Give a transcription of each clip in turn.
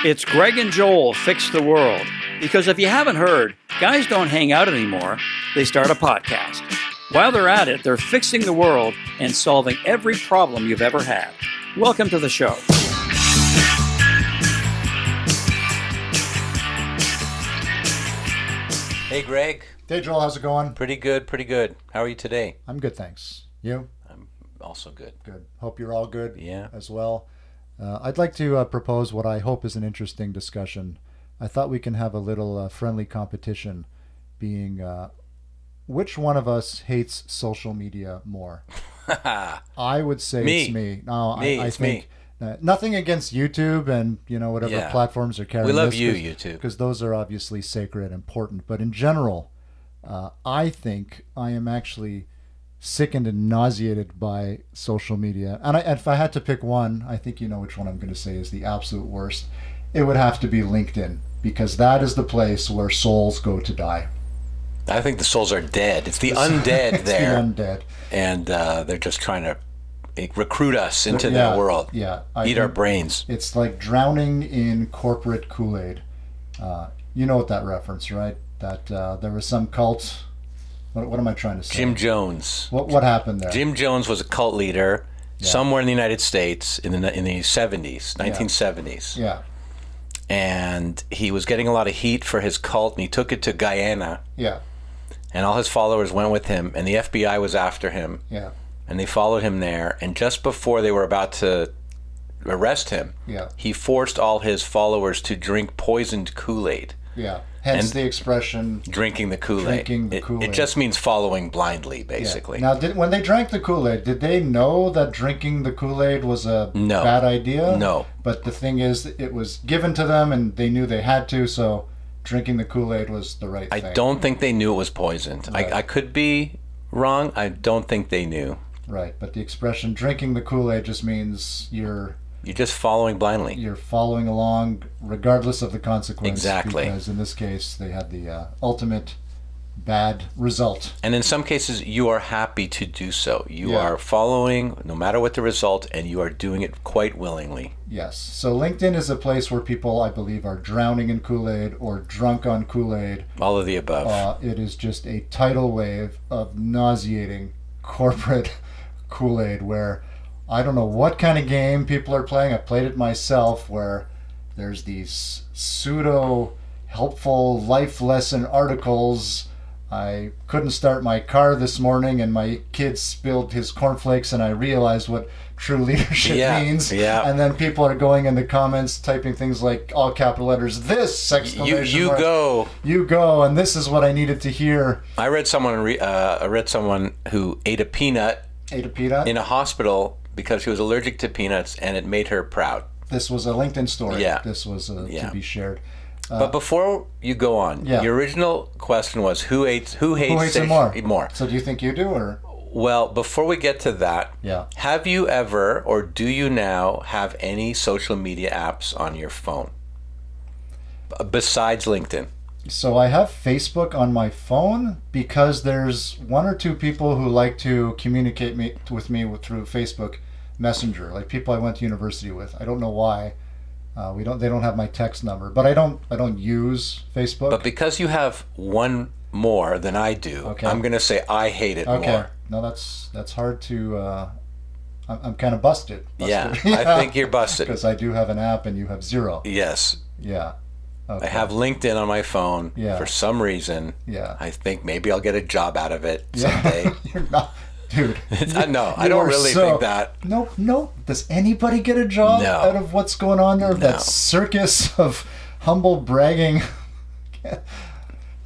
It's Greg and Joel Fix the World. Because if you haven't heard, guys don't hang out anymore, they start a podcast. While they're at it, they're fixing the world and solving every problem you've ever had. Welcome to the show. Hey, Greg. Hey, Joel, how's it going? Pretty good, pretty good. How are you today? I'm good, thanks. You? I'm also good. Good. Hope you're all good Yeah. as well. I'd like to propose what I hope is an interesting discussion. I thought we can have a little friendly competition, being which one of us hates social media more? I would say it's me. No, I think nothing against YouTube and whatever platforms are carrying. We love this, YouTube because those are obviously sacred and important. But in general, I think I am actually sickened and nauseated by social media. And if I had to pick one, I think you know which one I'm going to say is the absolute worst. It would have to be LinkedIn, because that is the place where souls go to die. I think the souls are dead. It's the undead It's there. the undead. And they're just trying to recruit us into their world. Yeah. Eat our brains. It's like drowning in corporate Kool-Aid. You know what that reference, right? That there was some cult. What am I trying to say? Jim Jones. What happened there? Jim Jones was a cult leader somewhere in the United States in the 70s, 1970s. Yeah. And he was getting a lot of heat for his cult, and he took it to Guyana. Yeah. And all his followers went with him, and the FBI was after him. Yeah. And they followed him there. And just before they were about to arrest him, he forced all his followers to drink poisoned Kool-Aid. Yeah. Hence the expression drinking the Kool-Aid. It just means following blindly, basically. Yeah. Now, when they drank the Kool-Aid, did they know that drinking the Kool-Aid was a bad idea? No. But the thing is, it was given to them, and they knew they had to, so drinking the Kool-Aid was the right thing. I don't think they knew it was poisoned. Right. I could be wrong. I don't think they knew. Right, but the expression drinking the Kool-Aid just means you're just following blindly. You're following along regardless of the consequence. Exactly. Because in this case, they had the ultimate bad result. And in some cases, you are happy to do so. You are following no matter what the result, and you are doing it quite willingly. Yes. So LinkedIn is a place where people, I believe, are drowning in Kool-Aid or drunk on Kool-Aid. All of the above. It is just a tidal wave of nauseating corporate Kool-Aid where I don't know what kind of game people are playing. I played it myself, where there's these pseudo helpful life lesson articles. I couldn't start my car this morning, and my kid spilled his cornflakes, and I realized what true leadership means. Yeah. And then people are going in the comments typing things like all capital letters, this exclamation you mark, go, you go, and this is what I needed to hear. I read someone who ate a peanut in a hospital because she was allergic to peanuts, and it made her proud. This was a LinkedIn story. Yeah. This was to be shared. But before you go on, your original question was who hates it more? So do you think you do, or? Well, before we get to that, have you ever, or do you now have any social media apps on your phone besides LinkedIn? So I have Facebook on my phone because there's one or two people who like to communicate with me through Facebook Messenger, like people I went to university with. I don't know why. They don't have my text number, but I don't use Facebook. But because you have one more than I do, I'm going to say I hate it more. No, that's hard to. I'm kind of busted. Yeah, I think you're busted because I do have an app and you have zero. Yes. Yeah. Okay. I have LinkedIn on my phone for some reason. Yeah. I think maybe I'll get a job out of it someday. You're not, dude. No, I don't really think that. No. Does anybody get a job out of what's going on there? That circus of humble bragging. I'm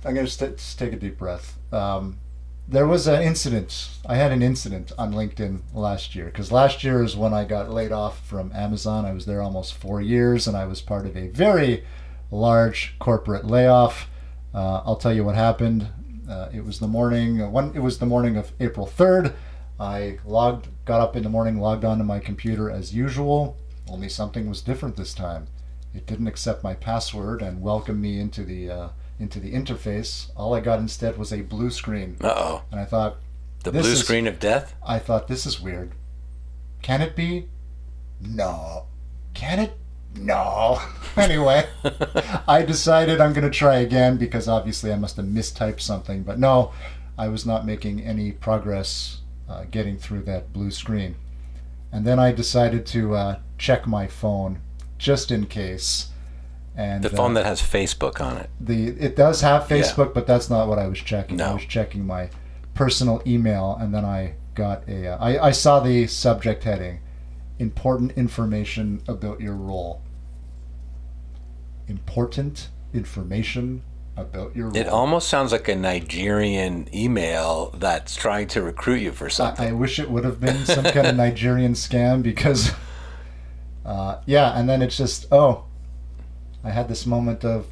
going to just take a deep breath. There was an incident. I had an incident on LinkedIn last year, because last year is when I got laid off from Amazon. I was there almost 4 years, and I was part of a very large corporate layoff. I'll tell you what happened. It was the morning of April 3rd. I got up in the morning, logged onto my computer as usual. Only something was different this time. It didn't accept my password and welcome me into the interface. All I got instead was a blue screen. Uh-oh. And I thought, the blue screen of death? I thought, this is weird. Can it be? No. Can it? No. Anyway, I decided I'm going to try again because obviously I must have mistyped something. But no, I was not making any progress getting through that blue screen. And then I decided to check my phone just in case. And the phone that has Facebook on it. It does have Facebook, Yeah. but that's not what I was checking. No. I was checking my personal email, and then I got I saw the subject heading, important information about your role. Important information about your role. It almost sounds like a Nigerian email that's trying to recruit you for something. I wish it would have been some kind of Nigerian scam because, and then it's just, I had this moment of,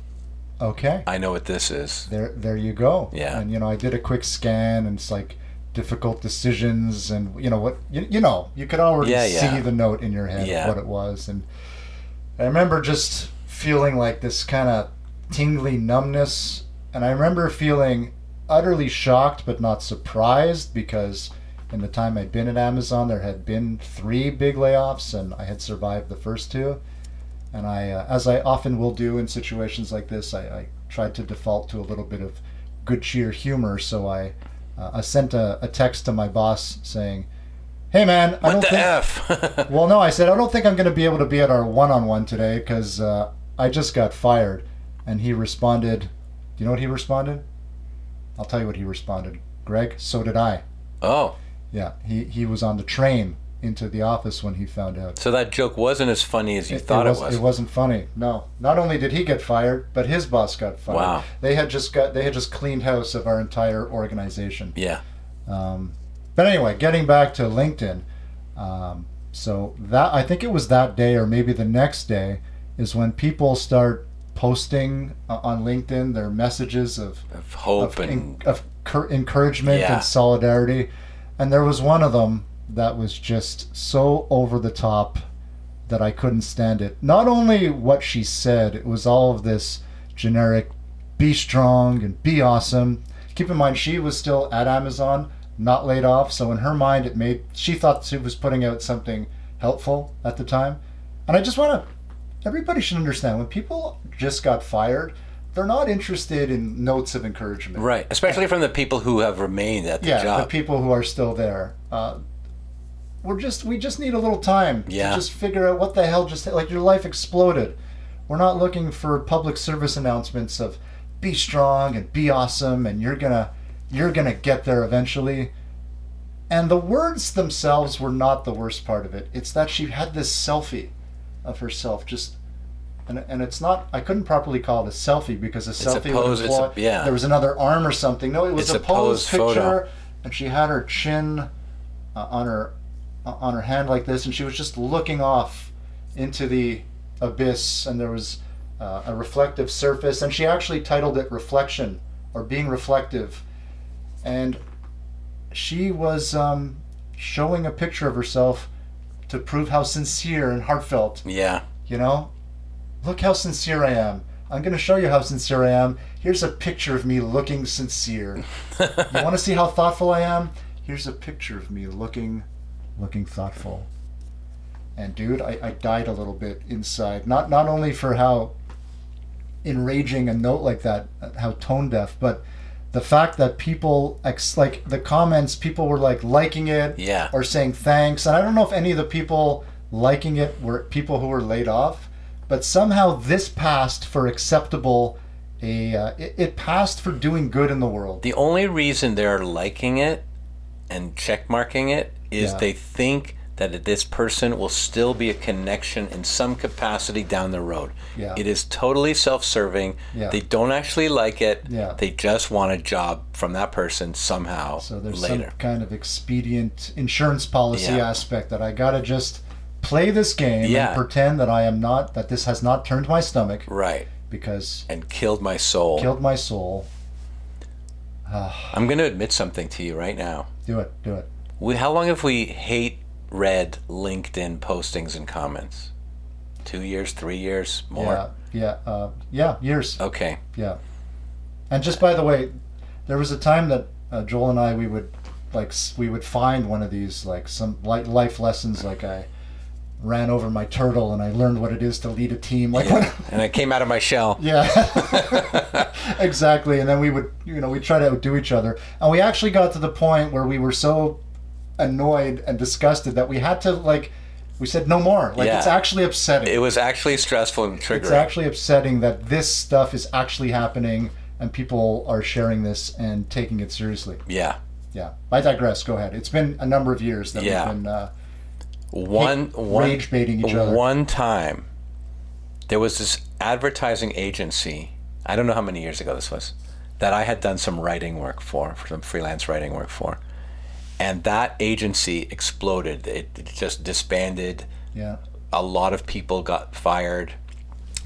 okay. I know what this is. There you go. Yeah. And, I did a quick scan, and it's like difficult decisions, and, what, you could already see the note in your head of what it was. And I remember just feeling like this kind of tingly numbness, and I remember feeling utterly shocked but not surprised because in the time I'd been at Amazon there had been 3 big layoffs and I had survived the first 2, and I as I often will do in situations like this, I tried to default to a little bit of good cheer humor, so I sent a text to my boss saying, "Hey man, I don't think F?" Well, no, I said I don't think I'm going to be able to be at our one-on-one today because I just got fired. And he responded, do you know what he responded? I'll tell you what he responded. Greg, so did I. Oh. Yeah, he was on the train into the office when he found out. So that joke wasn't as funny as you thought it was. It wasn't funny, no. Not only did he get fired, but his boss got fired. Wow. They had just cleaned house of our entire organization. Yeah. But anyway, getting back to LinkedIn, so that I think it was that day or maybe the next day is when people start posting on LinkedIn their messages of hope of encouragement and solidarity, and there was one of them that was just so over the top that I couldn't stand it. Not only what she said, it was all of this generic be strong and be awesome. Keep in mind she was still at Amazon, not laid off, so in her mind she thought she was putting out something helpful at the time. And I just want to everybody should understand when people just got fired, they're not interested in notes of encouragement. Right, especially from the people who have remained at the job. Yeah, the people who are still there. We just need a little time to just figure out what the hell like your life exploded. We're not looking for public service announcements of be strong and be awesome and you're gonna get there eventually. And the words themselves were not the worst part of it. It's that she had this selfie of herself and it's not, I couldn't properly call it a selfie because a selfie there was another arm or something. No, it was a posed picture photo. And she had her chin on her hand like this, and she was just looking off into the abyss, and there was a reflective surface, and she actually titled it Reflection or Being Reflective, and she was showing a picture of herself to prove how sincere and heartfelt. Yeah. Look how sincere I am. I'm going to show you how sincere I am. Here's a picture of me looking sincere. You want to see how thoughtful I am? Here's a picture of me looking thoughtful. And dude, I died a little bit inside. Not only for how enraging a note like that, how tone deaf, but the fact that people like the comments, people were like liking it or saying thanks. And I don't know if any of the people liking it were people who were laid off, but somehow this passed for acceptable. It passed for doing good in the world. The only reason they're liking it and checkmarking it is they think that this person will still be a connection in some capacity down the road. Yeah. It is totally self-serving. Yeah. They don't actually like it. Yeah. They just want a job from that person somehow. So there's later. some kind of expedient insurance policy aspect that I gotta just play this game and pretend that I am not, that this has not turned my stomach. Right. And killed my soul. I'm going to admit something to you right now. Do it. How long have we read LinkedIn postings and comments? 2 years, 3 years, more? Yeah, years. Okay. Yeah. And just by the way, there was a time that Joel and I, we would find one of these, like some life lessons, like ran over my turtle and I learned what it is to lead a team. And I came out of my shell. Yeah, exactly. And then we would, we try to outdo each other. And we actually got to the point where we were so annoyed and disgusted that we had to we said no more. It's actually upsetting. It was actually stressful and triggering. It's actually upsetting that this stuff is actually happening and people are sharing this and taking it seriously. Yeah. Yeah. I digress. Go ahead. It's been a number of years that we've been rage baiting each other. One time, there was this advertising agency, I don't know how many years ago this was, that I had done some writing work for some freelance writing work for. And that agency exploded. It just disbanded. Yeah. A lot of people got fired,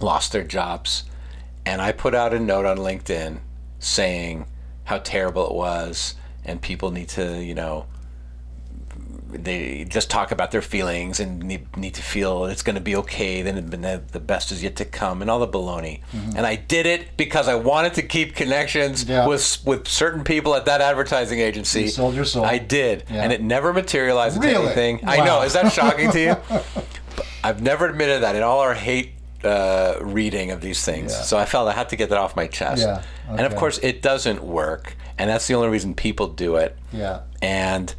lost their jobs. And I put out a note on LinkedIn saying how terrible it was, and people need to, they just talk about their feelings and need to feel it's going to be okay, then the best is yet to come, and all the baloney. Mm-hmm. And I did it because I wanted to keep connections with certain people at that advertising agency. You sold your soul. I did. Yeah. And it never materialized into anything. Wow. I know. Is that shocking to you? I've never admitted that in all our hate reading of these things. So I felt I had to get that off my chest. Yeah. Okay. And of course it doesn't work, and that's the only reason people do it. Yeah. And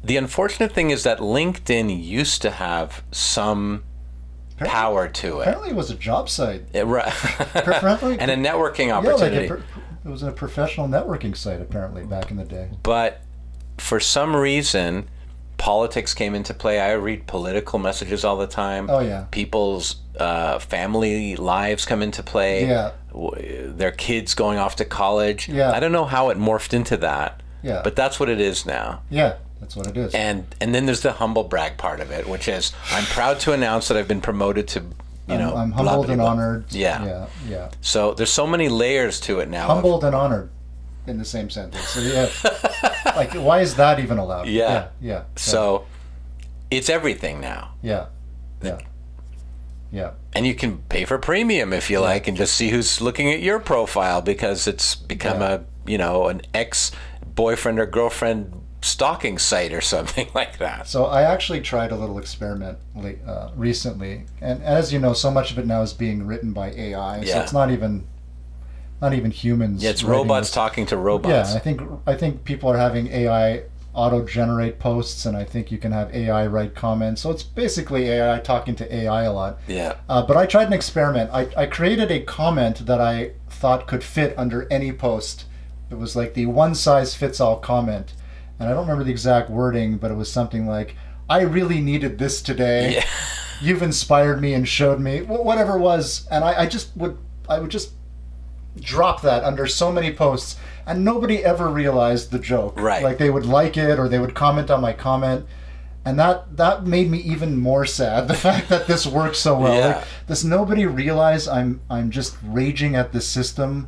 the unfortunate thing is that LinkedIn used to have some power to it. Apparently it was a job site. And a networking opportunity. It was a professional networking site apparently back in the day. But for some reason, politics came into play. I read political messages all the time. Oh, yeah. People's family lives come into play. Yeah. Their kids going off to college. Yeah. I don't know how it morphed into that. Yeah. But that's what it is now. Yeah, that's what it is. And then there's the humble brag part of it, which is I'm proud to announce that I've been promoted to, I'm humbled and honored. Yeah. Yeah. So there's so many layers to it now. Humbled and honored in the same sentence. So why is that even allowed? Yeah. Yeah. So it's everything now. Yeah. Yeah. Yeah. And you can pay for premium if you like and just see who's looking at your profile, because it's become an ex-boyfriend or girlfriend stalking site or something like that. So I actually tried a little experiment recently, and as you know, so much of it now is being written by AI. So it's not even humans. Yeah, it's robots talking to robots. Yeah, I think people are having AI auto-generate posts, and I think you can have AI write comments. So it's basically AI talking to AI a lot. Yeah. But I tried an experiment. I created a comment that I thought could fit under any post. It was like the one-size-fits-all comment. And I don't remember the exact wording, but it was something like, I really needed this today. Yeah. You've inspired me and showed me, whatever it was. And I would just drop that under so many posts, and nobody ever realized the joke. Right. Like they would like it or they would comment on my comment. And that made me even more sad. The fact that this works so well. Yeah. Does nobody realize I'm just raging at the system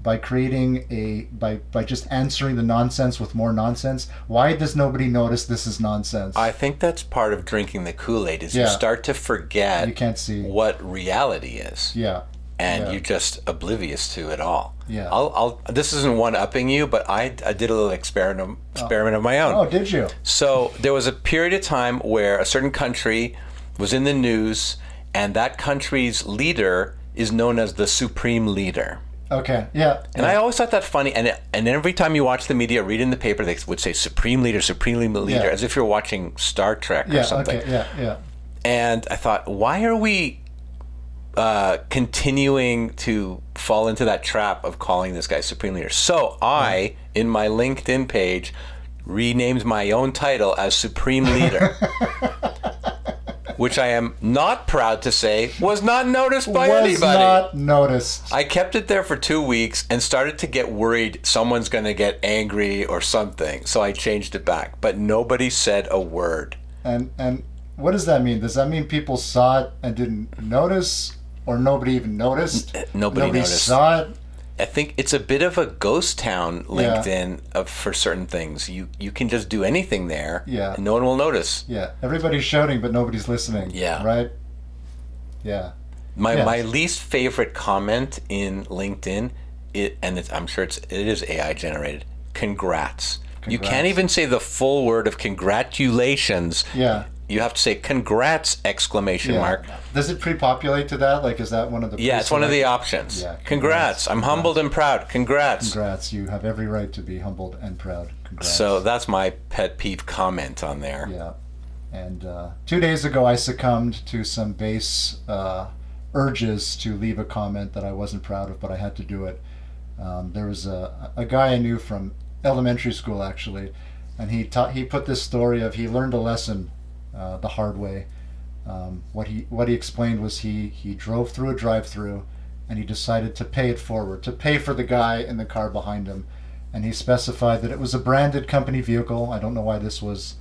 by creating by just answering the nonsense with more nonsense? Why does nobody notice this is nonsense? I think that's part of drinking the Kool-Aid is you start to forget you can't see what reality is. Yeah. And you're just oblivious to it all. Yeah. I'll this isn't one-upping you, but I did a little experiment of my own. Oh, did you? So there was a period of time where a certain country was in the news, and that country's leader is known as the supreme leader. Okay, yeah. And I always thought that funny, and every time you watch the media, read in the paper, they would say supreme leader, as if you're watching Star Trek or something. Okay, yeah. And I thought, why are we continuing to fall into that trap of calling this guy supreme leader? So I, in my LinkedIn page, renamed my own title as supreme leader. Which I am not proud to say was not noticed by anybody. Was not noticed. I kept it there for 2 weeks and started to get worried someone's going to get angry or something. So I changed it back. But nobody said a word. And what does that mean? Does that mean people saw it and didn't notice? Or nobody even noticed? Nobody noticed. Saw it? I think it's a bit of a ghost town, LinkedIn, for certain things. You can just do anything there, and no one will notice. Yeah, everybody's shouting, but nobody's listening. Yeah. Right? Yeah. My least favorite comment in LinkedIn, I'm sure it is AI generated, congrats. You can't even say the full word of congratulations you have to say congrats exclamation mark. Does it pre-populate to that? Like, is that one of the... Yeah, it's one of the options. Yeah, congrats. I'm humbled and proud. Congrats. Congrats. You have every right to be humbled and proud. Congrats. So that's my pet peeve comment on there. Yeah. And 2 days ago, I succumbed to some base urges to leave a comment that I wasn't proud of, but I had to do it. There was a guy I knew from elementary school, actually, and he put this story of he learned a lesson the hard way. What he explained was he drove through a drive-through, and he decided to pay it forward, to pay for the guy in the car behind him, and he specified that it was a branded company vehicle. I don't know why this was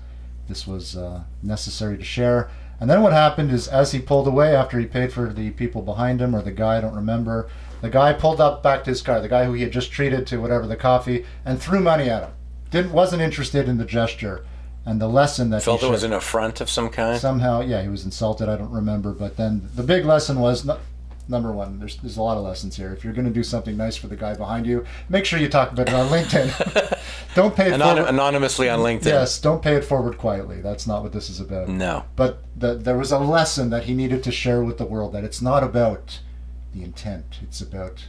necessary to share. And then what happened is, as he pulled away after he paid for the people behind him, or the guy, I don't remember, the guy pulled up back to his car, the guy who he had just treated to whatever the coffee, and threw money at him. Wasn't interested in the gesture. And the lesson that felt it was an affront of some kind. Somehow, yeah, he was insulted. I don't remember, but then the big lesson was number one. There's a lot of lessons here. If you're going to do something nice for the guy behind you, make sure you talk about it on LinkedIn. Don't pay it forward anonymously on LinkedIn. Yes, don't pay it forward quietly. That's not what this is about. No. But there was a lesson that he needed to share with the world, that it's not about the intent. It's about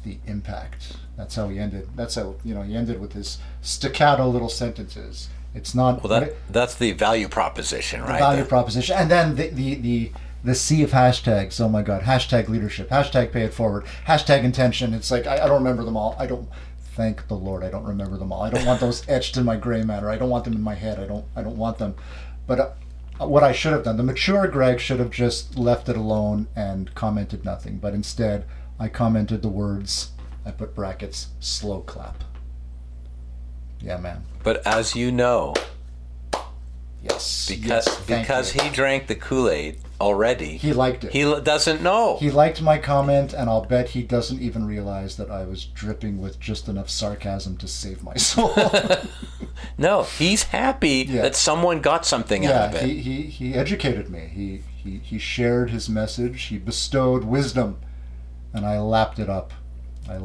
the impact. That's how he ended. That's how he ended with his staccato little sentences. It's not. Well, that's the value proposition, right? The value proposition, and then the sea of hashtags. Oh my God! Hashtag leadership. Hashtag pay it forward. Hashtag intention. It's like I don't remember them all. Thank the Lord, I don't remember them all. I don't want those etched in my gray matter. I don't want them in my head. I don't want them. But what I should have done, the mature Greg should have just left it alone and commented nothing. But instead, I commented the words. I put brackets, slow clap. Yeah, man. But as you know, yes, because he drank the Kool-Aid already. He liked it. He doesn't know. He liked my comment, and I'll bet he doesn't even realize that I was dripping with just enough sarcasm to save my soul. No, he's happy that someone got something out of it. He educated me. He shared his message. He bestowed wisdom, and I lapped it up. I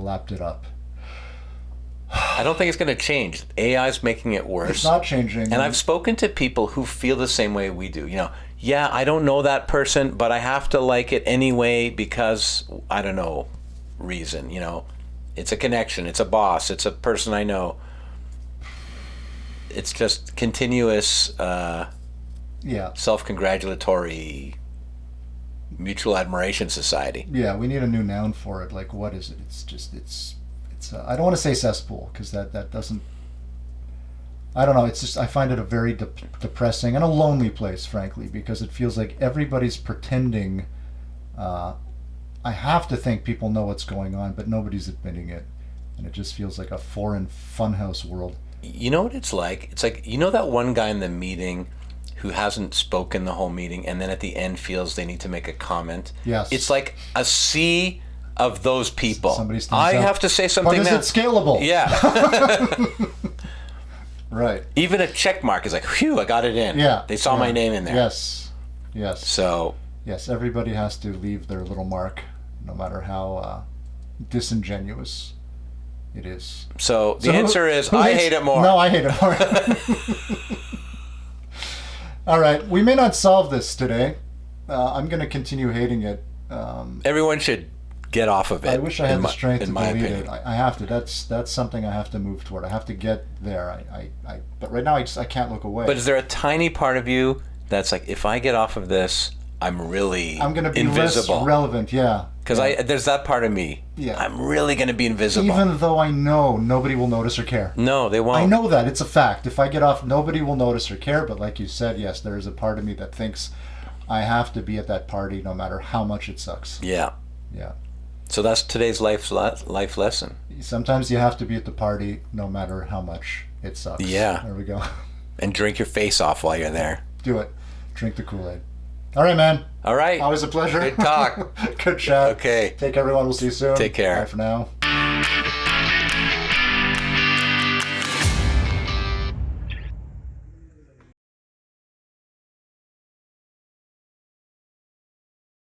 don't think it's going to change. AI's making it worse. It's not changing. And I've spoken to people who feel the same way we do. Yeah, I don't know that person, but I have to like it anyway because, I don't know, reason. It's a connection. It's a boss. It's a person I know. It's just continuous self-congratulatory mutual admiration society. Yeah, we need a new noun for it. Like, what is it? It's I don't want to say cesspool, because that doesn't, I don't know, it's just, I find it a very depressing and a lonely place, frankly, because it feels like everybody's pretending. I have to think people know what's going on, but nobody's admitting it, and it just feels like a foreign funhouse world. You know what it's like? It's like, that one guy in the meeting who hasn't spoken the whole meeting, and then at the end feels they need to make a comment? Yes. It's like a sea of those people. I have to say something now. But is it scalable? Yeah. Right. Even a check mark is like, phew, I got it in. Yeah. They saw my name in there. Yes. So. Yes, everybody has to leave their little mark, no matter how disingenuous it is. So the answer is, I hate it more. No, I hate it more. All right. We may not solve this today. I'm going to continue hating it. Everyone should get off of it. I wish I had the strength to delete it. I have to. That's something I have to move toward. I have to get there. But right now I can't look away. But is there a tiny part of you that's like, if I get off of this, I'm going to be invisible. Less relevant, yeah. Because there's that part of me. Yeah. I'm really going to be invisible. Even though I know nobody will notice or care. No, they won't. I know that. It's a fact. If I get off, nobody will notice or care. But like you said, yes, there is a part of me that thinks I have to be at that party no matter how much it sucks. Yeah. Yeah. So that's today's life lesson. Sometimes you have to be at the party no matter how much it sucks. Yeah. There we go. And drink your face off while you're there. Do it. Drink the Kool-Aid. All right, man. All right. Always a pleasure. Good talk. Good chat. Okay. Take care, everyone. We'll see you soon. Take care. Bye for now.